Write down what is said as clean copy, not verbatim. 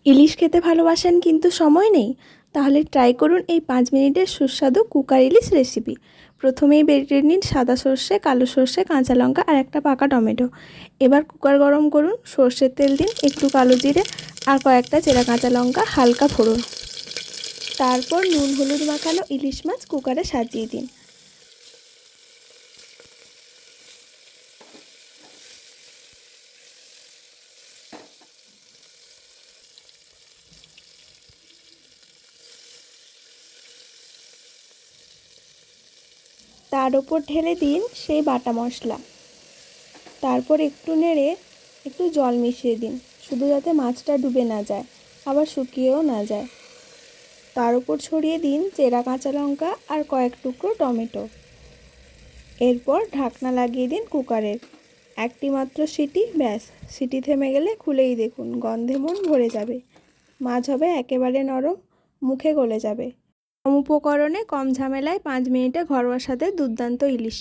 ইলিশ খেতে ভালোবাসেন কিন্তু সময় নেই? তাহলে ট্রাই করুন এই 5 মিনিটের সুস্বাদু কুকার ইলিশ রেসিপি। প্রথমেই বেটে নিন সাদা সর্ষে, কালো সর্ষে, কাঁচা লঙ্কা আর একটা পাকা টমেটো। এবার কুকার গরম করুন, সর্ষের তেল দিন, একটু কালো জিরে আর কয়েকটা চেরা কাঁচা লঙ্কা হালকা ফোড়ন। তারপর নুন হলুদ মাখানো ইলিশ মাছ কুকারে সাজিয়ে দিন। তার ওপর ঢেলে দিন সেই বাটা মশলা। তারপর একটু নেড়ে একটু জল মিশিয়ে দিন, শুধু যাতে মাছটা ডুবে না যায়, আবার শুকিয়েও না যায়। তার উপর ছড়িয়ে দিন চেরা কাঁচা লঙ্কা আর কয়েক টুকরো টমেটো। এরপর ঢাকনা লাগিয়ে দিন কুকারের। একটি মাত্র সিটি, ব্যাস। সিটি থেমে গেলে খুলেই দেখুন, গন্ধে মন ভরে যাবে। মাছ হবে একেবারে নরম, মুখে গলে যাবে। কম উপকরণে কম ঝামেলায় 5 মিনিটে ঘরোয়া স্বাদের দুর্দান্ত ইলিশ।